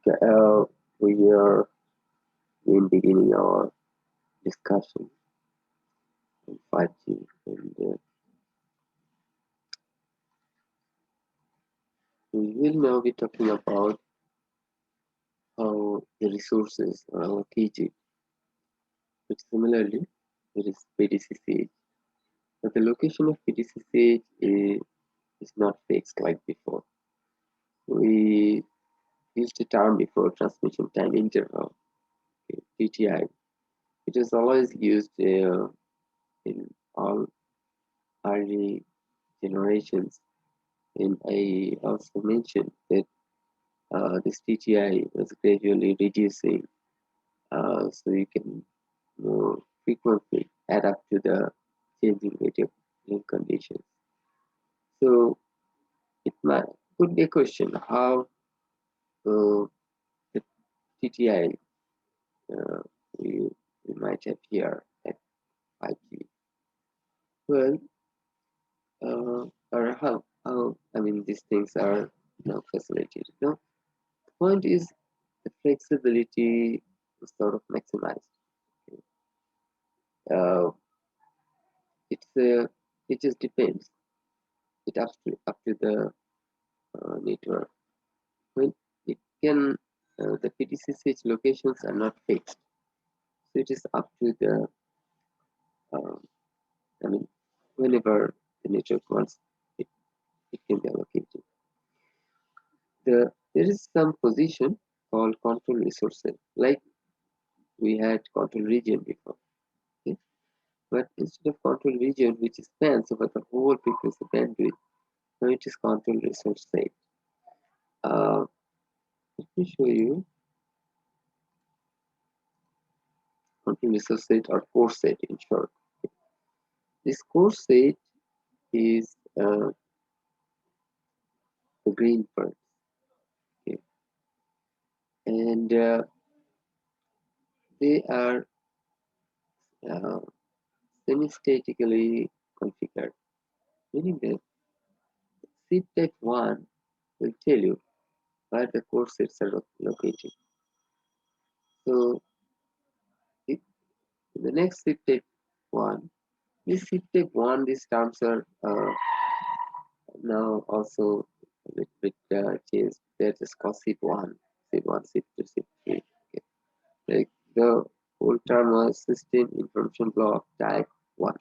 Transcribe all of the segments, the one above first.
Uh, we are in beginning our discussion on 5G, and we will now be talking about how the resources are allocated. But similarly, there is PDCCH. But the location of PDCCH is not fixed like before. We used a term before, transmission time interval, okay, TTI. It is always used in all early generations. And I also mentioned that this TTI was gradually reducing, so you can more frequently adapt to the changing radio link conditions. So it might could be a question how uh, the TTI uh, we, we might have here at 5G. Well, or how I mean these things are now facilitated. Now, the point is the flexibility is sort of maximized. Uh, it's it just depends. It up to the network. When it can the PDCCH locations are not fixed, so it is up to the um, I mean whenever the network wants it, it can be allocated. There is some position called control resources, like we had control region before. Okay? But instead of control region, which spans over the whole frequency bandwidth, now it is control resource set. Uh, Let me show you control resource set or core set in short. This core set is the green part, okay? And they are uh, semi-statically configured, meaning that SIP type 1 will tell you where the core sets are located. So it, in the next SIP type 1, this SIP type 1, these terms are now also a little bit changed. They're just called SIP 1, SIP 1, SIP 2, SIP 3. Okay. Like the old term was System Information Block Type 1,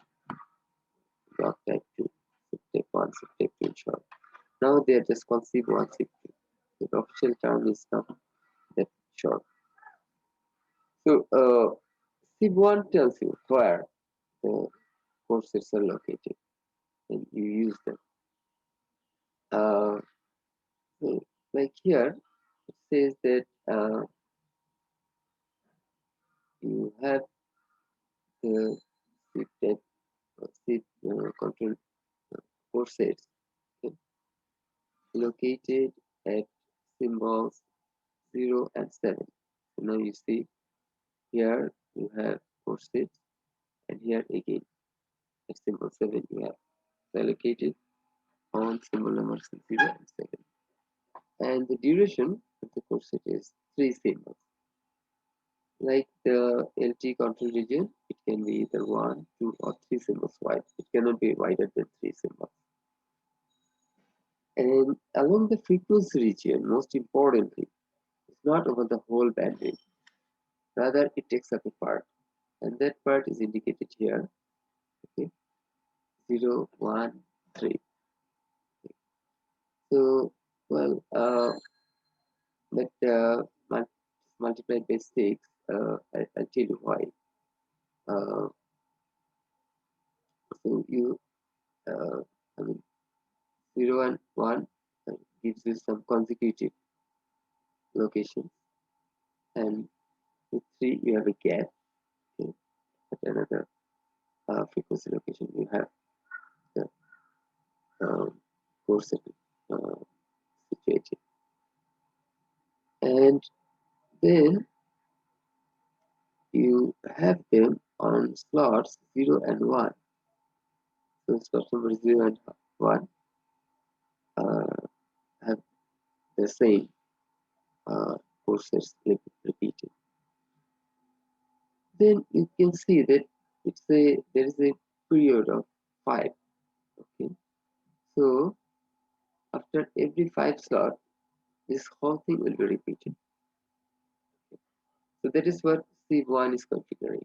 Block Type 2, SIP Type 1, SIP Type 2 in short. Now they are just called SIP 1, SIP 2. The official term is not that short. So SIP 1 tells you where the courses are located and you use them. Uh, so like here, it says that you have the SIP type, SIP control courses located at symbols 0 and 7. So now you see here you have courses and here again at symbol 7 you have allocated on symbol numbers 0 and 7. And the duration of the course is 3 symbols. Like the LT control region, it can be either 1, 2, or 3 symbols wide. It cannot be wider than 3 symbols. And along the frequency region, most importantly, it's not over the whole bandwidth. Rather, it takes up a part, and that part is indicated here. Okay, 0, 1, 3. Okay. So, well, but multiplied by 6, I'll tell you why. Uh, so you, uh, I mean, 0 and 1 gives you some consecutive locations, and with 3 you have a gap. Okay, at another frequency location you have the course uh, situated, and then you have them on slots 0 and 1. So slot number 0 and 1 uh, have the same uh, courses repeated. Then you can see that there is a period of 5. Okay, so after every 5 slot, this whole thing will be repeated. So that is what Sieve1 is configuring.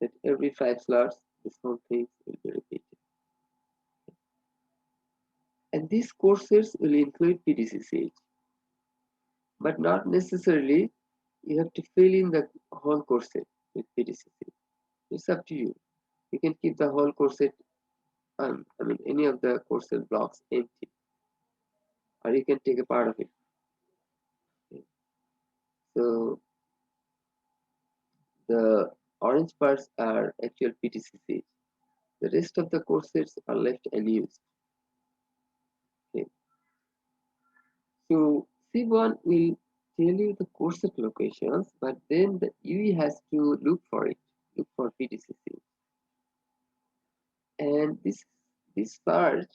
That every 5 slots, this whole thing will be repeated. And these courses will include PDCCH, but not necessarily you have to fill in the whole course set with PDCCH. It's up to you. You can keep the whole course set, any of the course set blocks empty, or you can take a part of it. Okay. So the orange parts are actual PDCCH. The rest of the course sets are left unused. Okay. So Sieve1 will tell you the course set locations, but then the UE has to look for it, look for PDCCH. And this search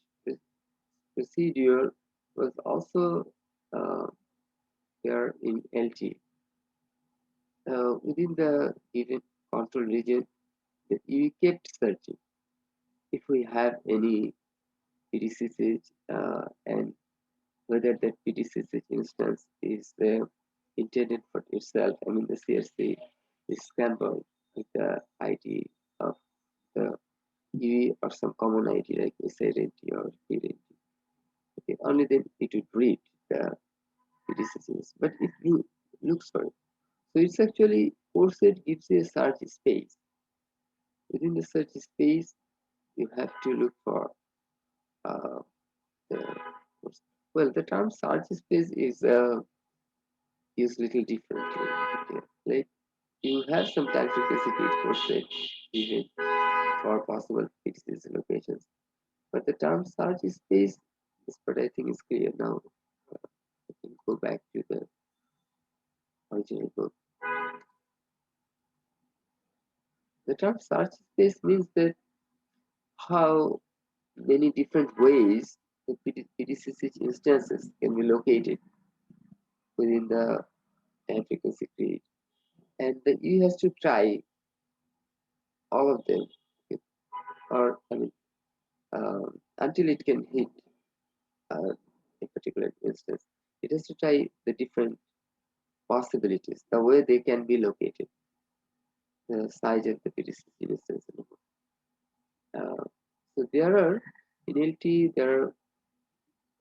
procedure was also uh, there in LT. Within the given control region, we kept searching if we have any PDCCH and whether that PDCCH instance is intended for itself. I mean, the CRC is scrambled with the ID of the UE or some common ID like SIDentity or PIDentity. Okay, only then it would read the PDCCH, but it looks for it. So it's actually course set gives you a search space. Within the search space, you have to look for uh, the well. The term search space is used little differently. Okay. Like you have some time frequency grid course set given for possible fixed locations, but the term search space is what I think is clear now. I can go back to the original book. The term search space means that how many different ways the PDCC instances can be located within the time frequency grid, and the U has to try all of them, okay, or until it can hit a particular instance. It has to try the different possibilities, the way they can be located, the size of the PDCC instance. So there are in LT there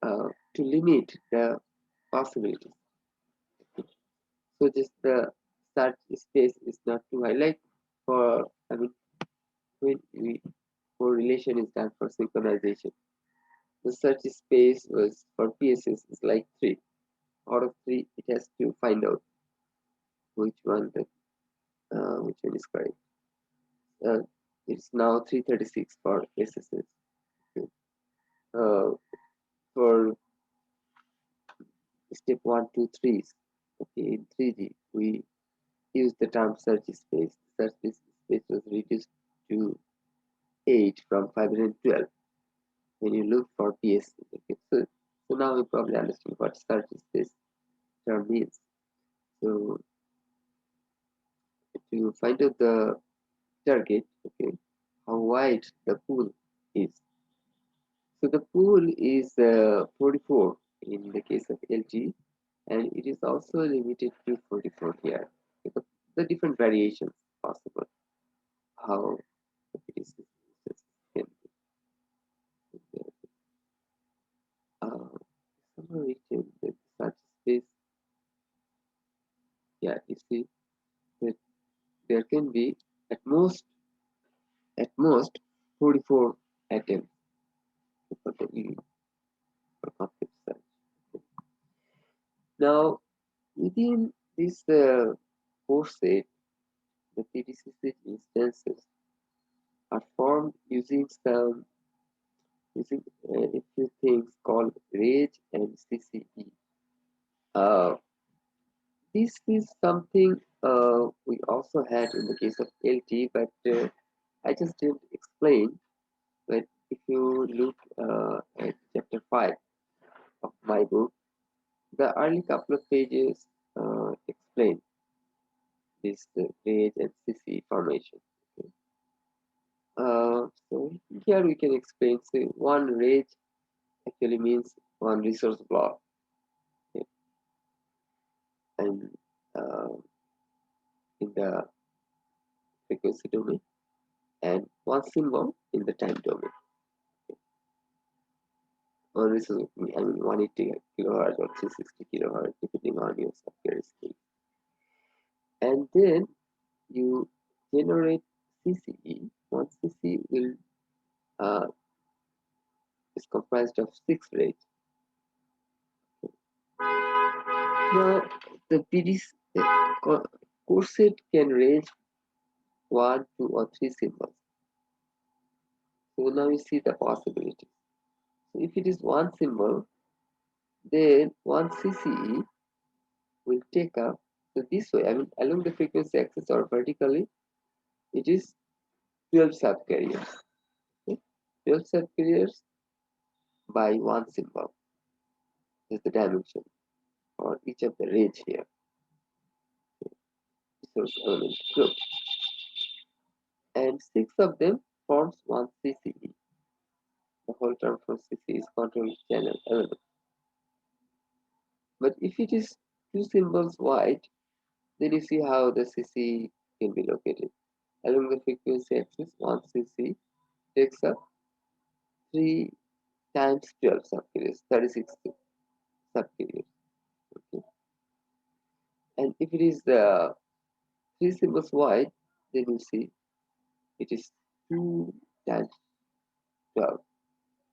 are to limit the possibilities. So just the search space is not too high. Like for when we correlation is done for synchronization, the search space was for PSS is like 3. Out of 3, it has to find out which one is correct. It's now 336 for SSS. Okay. For step 1, 2, 3, okay, in 3G, we use the term search space. Search space was reduced to 8 from 512 when you look for PS. Okay. So now you probably understand what search space term means. So to find out the target, okay, how wide the pool is. So the pool is 44 in the case of LG, and it is also limited to 44 here. Okay, the different variations possible, how it is can be. Somewhere written that such space, yeah, you see that there can be at most 44 attempts for the E for complex search. Now within this course set, the PDCC instances are formed using a few things called RAGE and CCE. Uh, this is something we also had in the case of LT, but I just didn't explain. But if you look at chapter 5 of my book, the early couple of pages explain this range and CC formation. Okay. So here we can explain. So one range actually means one resource block, okay, and uh, in the frequency domain, and one symbol in the time domain. One resource, I mean 180 kilohertz or 360 kilohertz, depending on your software skill. And then you generate CCE. One CC will is comprised of 6 rates. Now, the PDC core set can range 1, 2, or 3 symbols. So now you see the possibilities. So if it is one symbol, then one CCE will take up. So this way, I mean, along the frequency axis or vertically, it is 12 subcarriers. Okay? 12 subcarriers by one symbol is the dimension for each of the range here. Resource element group. And 6 of them forms one CCE. The whole term for CC is control channel element. But if it is 2 symbols wide, then you see how the CC can be located. Along the frequency axis, one CC takes up 3 times 12 subcarriers, 36 subcarriers. Okay. And if it is the 3 symbols wide, then you see it is 2 times 12,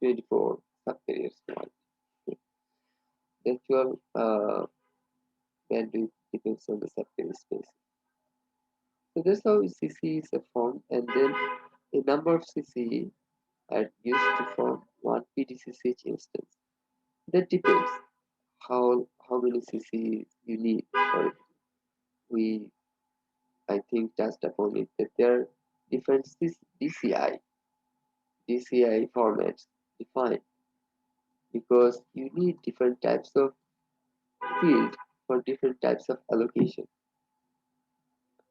24 subcarriers wide. Okay. The actual bandwidth depends on the subcarrier space. So that's how CC is formed, and then a number of CC are used to form one PDCCH instance. That depends how many CC you need for it. We I think touched upon it that there are different DCI formats defined because you need different types of field for different types of allocation.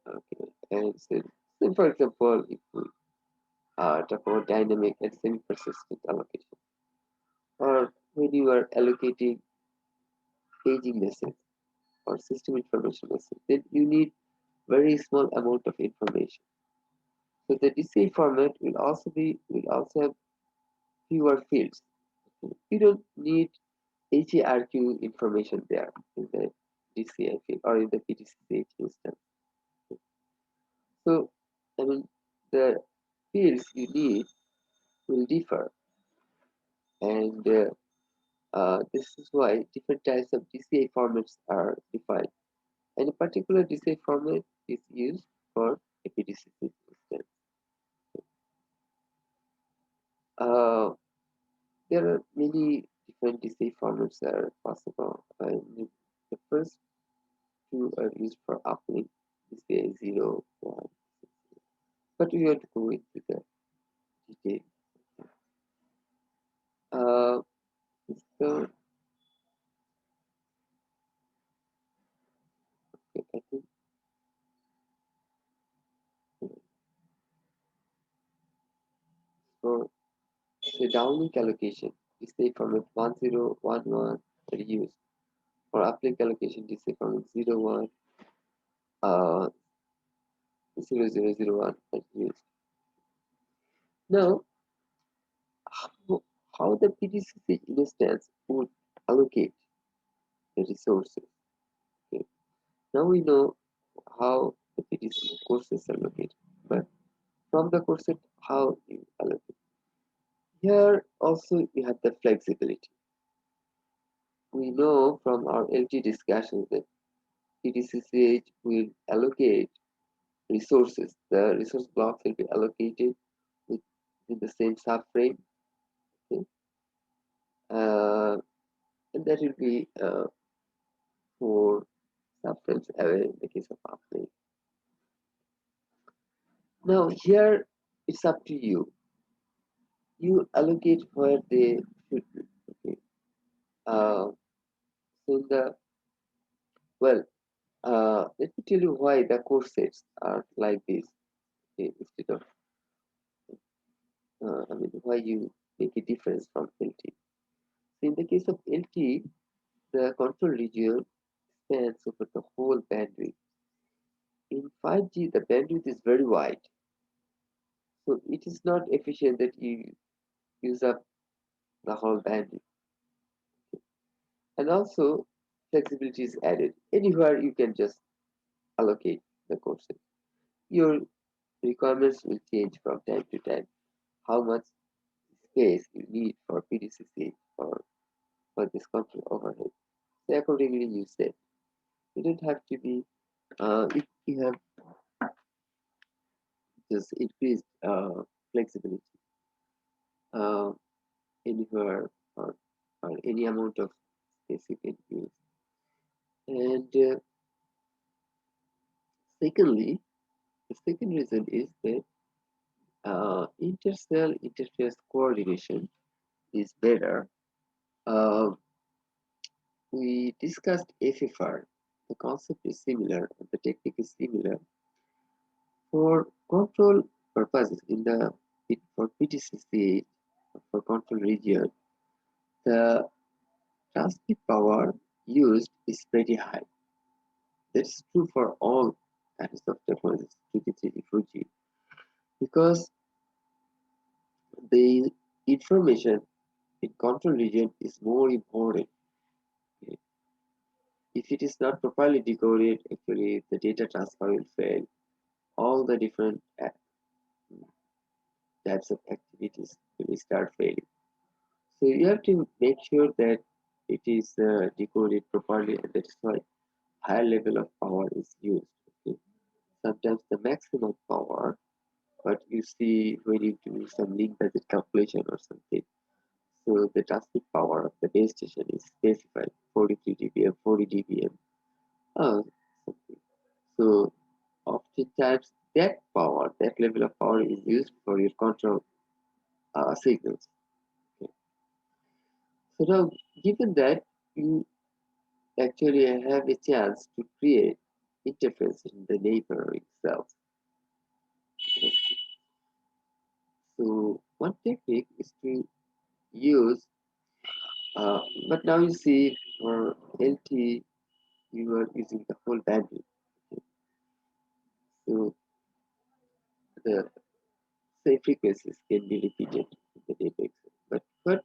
Okay, and so for example, if we talk about dynamic and semi-persistent allocation, or when you are allocating paging message or system information message, then you need very small amount of information. So the DCI format will also have fewer fields. You don't need HARQ information there in the DCI field or in the PDCH instance. So I mean the fields you need will differ, and this is why different types of DCI formats are defined. And a particular DCI format is used for a PDCC instance. Uh, there are many different DCI formats that are possible. The first two are used for uplink, DCI 0, 1. But we have to go into the detail. Uh, so, okay, I think for the downlink allocation, DCI format 1011 are used. For uplink allocation, DCI format 01, uh, 0001 are used. Now, how the PDCC instance would allocate the resources. Okay. Now we know how the PDCC courses are located, but from the course how you allocate. Here also you have the flexibility. We know from our LT discussions that PDCCH will allocate resources. The resource blocks will be allocated within the same subframe. Okay. And that will be 4 subframes away in the case of uplink. Now here it's up to you. You allocate where they should be. Okay. So in the well, Let me tell you why the core sets are like this, okay, instead of why you make a difference from LT. So in the case of LT, the control region spans over the whole bandwidth. In 5G, the bandwidth is very wide, so it is not efficient that you use up the whole bandwidth. And also, flexibility is added. Anywhere you can just allocate the courses. Your requirements will change from time to time. How much space you need for PDCC or for this control overhead. So accordingly, you set. You don't have to be. If you have just increased flexibility uh, anywhere or any amount of space you can use. And secondly, the second reason is that intercell interface coordination is better. Uh, we discussed FFR. The concept is similar and the technique is similar. For control purposes, for PTCC, for control region, the transmit power used is pretty high. That's true for all kinds of technologies, 2G, 3G, 4G, because the information in control region is more important. Okay. If it is not properly decoded, actually the data transfer will fail. All the different types of activities will start failing. So you have to make sure that it is decoded properly, and that is why higher level of power is used. Okay. Sometimes the maximum power, but you see when you do some link budget calculation or something, so the transmit power of the base station is specified 43 dBm, 40 dBm, something. So oftentimes that power, that level of power is used for your control signals. Okay. So now, given that you actually have a chance to create interface in the neighboring cells. Okay. So one technique is to use, but now you see for LT, you are using the whole bandwidth. Okay. So the same frequencies can be repeated in the neighboring cell. But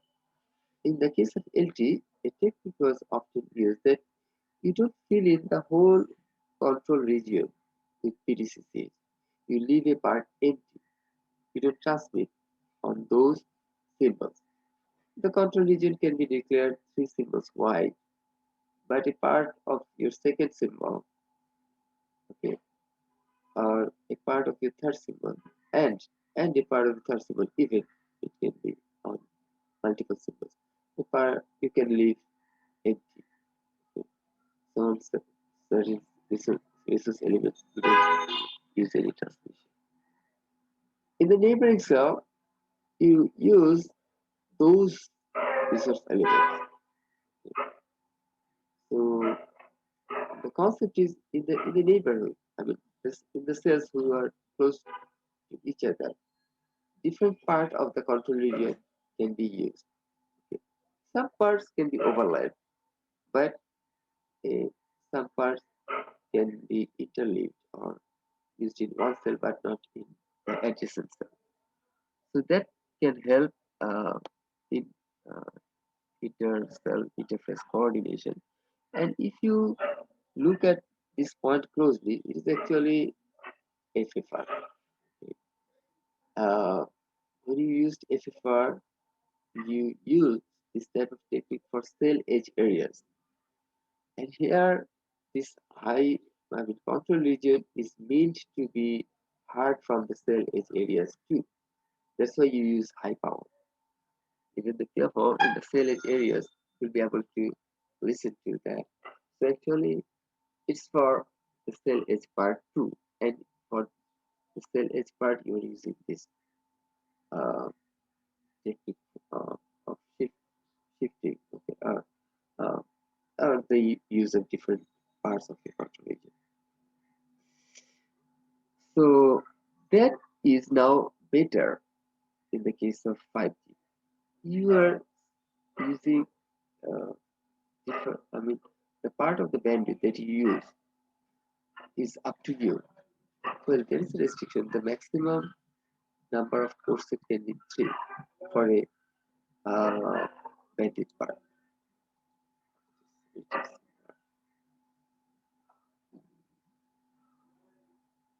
in the case of LT, a technique was often used that you don't fill in the whole control region with PDCCs. You leave a part empty. You don't transmit on those symbols. The control region can be declared 3 symbols wide, but a part of your second symbol, okay, or a part of your third symbol, and a part of the third symbol, even it can be on multiple symbols. A part you can leave empty. Okay. So on certain resource elements, you don't use any transmission. In the neighboring cell, you use those resource elements. So the concept is in the neighborhood. In the cells who are close to each other, different part of the control region can be used. Okay. Some parts can be overlapped, but uh, some parts can be interleaved or used in one cell but not in the adjacent cell. So that can help in uh, inter-cell interface coordination. And if you look at this point closely, it is actually FFR. Uh, when you used FFR, you use this type of technique for cell edge areas. And here, this control region is meant to be heard from the cell edge areas too. That's why you use high power. Even the therefore in the cell edge areas will be able to listen to that. So actually, it's for the cell edge part too. And for the cell edge part, you are using this uh, technique of shifting, okay, uh, or the use of different parts of your control region. So that is now better in the case of 5G. You are using different, the part of the bandwidth that you use is up to you. Well, there is a restriction. The maximum number of courses can be 3 for a bandwidth part.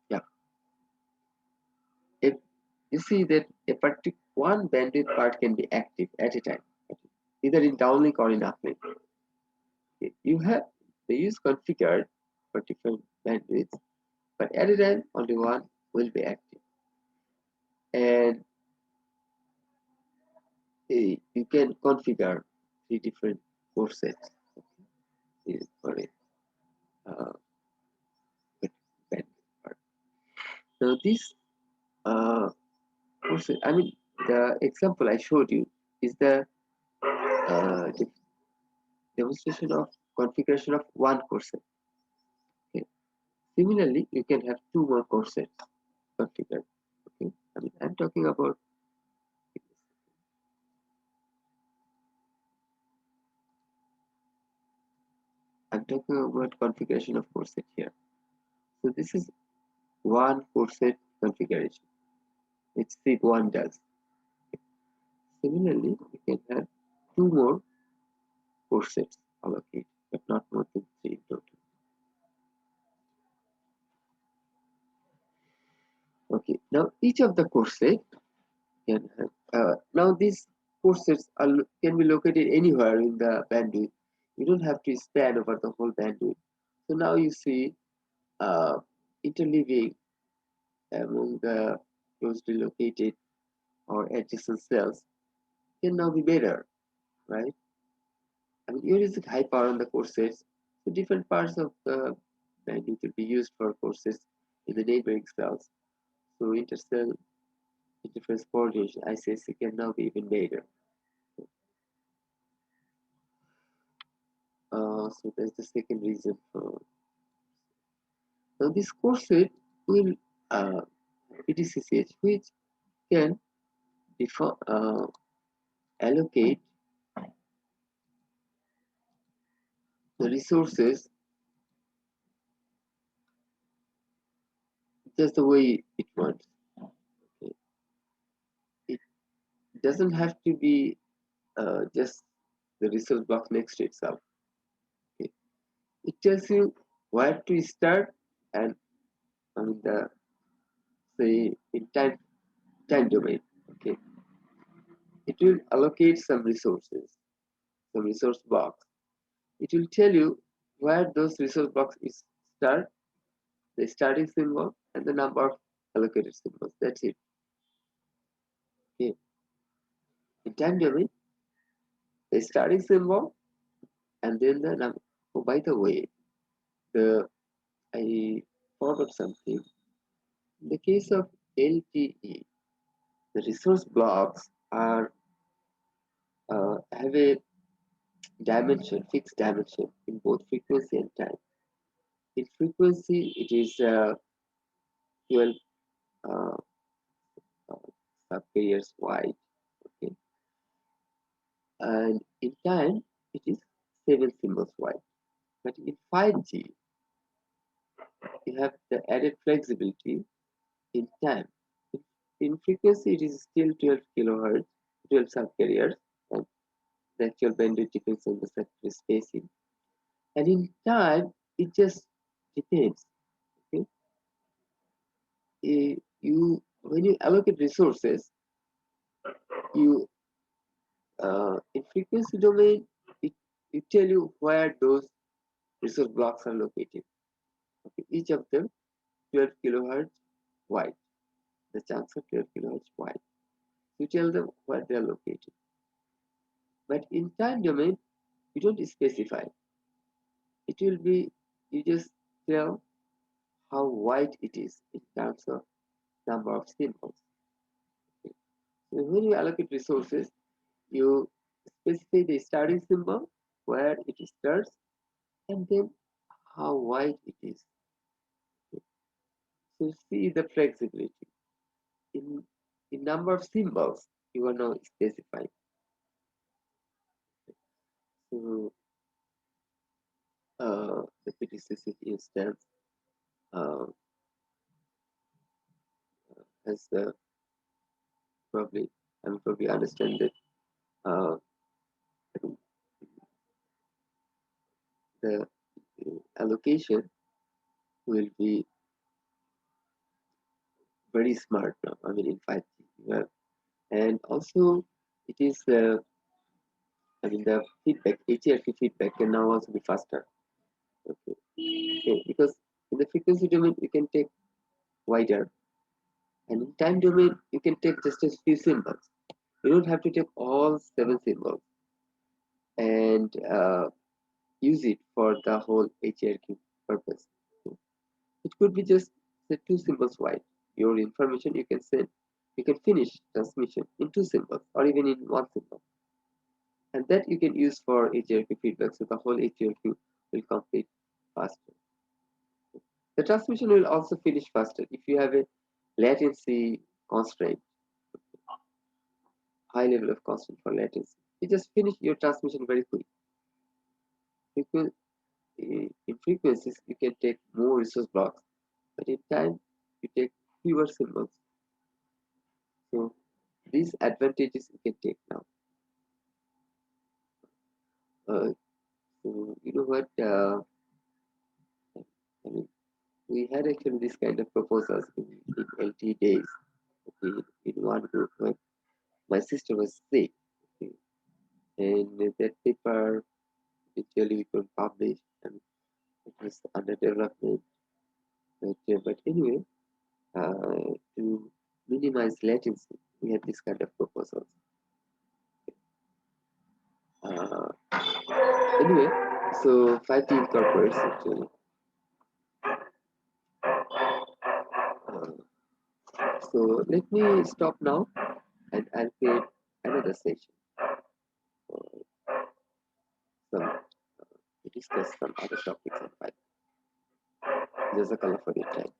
Yeah. If you see that a particular one bandwidth part can be active at a time, either in downlink or in uplink. You have the use configured for different bandwidths, but at a time only one will be active. And you can configure 3 different courses for it. So this courses, the example I showed you is the demonstration of configuration of one course set. Okay. Similarly, you can have 2 more course sets configured. Okay. I'm talking about configuration of course set here. So this is one course set configuration. It's SIG one does. Similarly, you can have 2 more course sets allocated, but not more than 3 in total. Okay, now each of the course set can have now these course sets can be located anywhere in the bandwidth. You don't have to span over the whole bandwidth. So now you see interleaving among the closely located or adjacent cells can now be better, right? You're using high power on the courses, so different parts of the bandwidth will be used for courses in the neighboring cells. So intercell interface coordination ICSC can now be even better. So that's the second reason for. Now this course set will PDCCH, which can allocate the resources just the way it wants. Okay. It doesn't have to be just the resource block next to itself. Okay. It tells you where to start and the say in time domain. Okay. It will allocate some resources, some resource blocks. It will tell you where those resource blocks is start, the starting symbol, and the number of allocated symbols. That's it. Okay. In time domain, the starting symbol and then the number. Oh, by the way, I forgot something. In the case of LTE, the resource blocks are have a dimension, fixed dimension in both frequency and time. In frequency, it is 12 uh, sub-carriers wide, okay, and in time, it is 7 symbols wide. But in 5G, you have the added flexibility in time. In frequency, it is still 12 kilohertz, 12 sub-carriers, and the actual bandwidth depends on the sector spacing. And in time, it just depends. Okay, you when you allocate resources, you in frequency domain, it tell you where those resource blocks are located. Okay, each of them 12 kilohertz wide. The chunks are 12 kilohertz wide. You tell them where they are located. But in time domain, you don't specify. It will be you just tell how wide it is in terms of number of symbols. Okay. So when you allocate resources, you specify the starting symbol where it starts and then how wide it is. So see the flexibility. In in number of symbols, you are now specifying. So the PTCC instance uh, has probably I'm probably understand that uh, the allocation will be very smart now. I mean, in 5G, and also it is I mean the feedback, HRQ feedback can now also be faster. Okay, okay. Because in the frequency domain you can take wider, and in time domain you can take just a few symbols. You don't have to take all 7 symbols and use it for the whole HRQ purpose. It could be just say 2 symbols wide. Your information you can send, you can finish transmission in 2 symbols or even in 1 symbol. And that you can use for HRQ feedback. So the whole HRQ will complete faster. The transmission will also finish faster if you have a latency constraint, high level of constraint for latency. You just finish your transmission very quick. Because in frequencies you can take more resource blocks, but in time you take fewer symbols. So these advantages you can take now. So you know what? I mean, we had actually this kind of proposals in LT days. Okay, in one group, when my sister was sick, okay, and that paper eventually we could publish, and it was under development. But anyway, to minimize latency, we had this kind of proposals. Uh, anyway, so 5G incorporates actually. Uh, so let me stop now, and I'll create another session for some to discuss some other topics and 5G. Jazakallah for your time.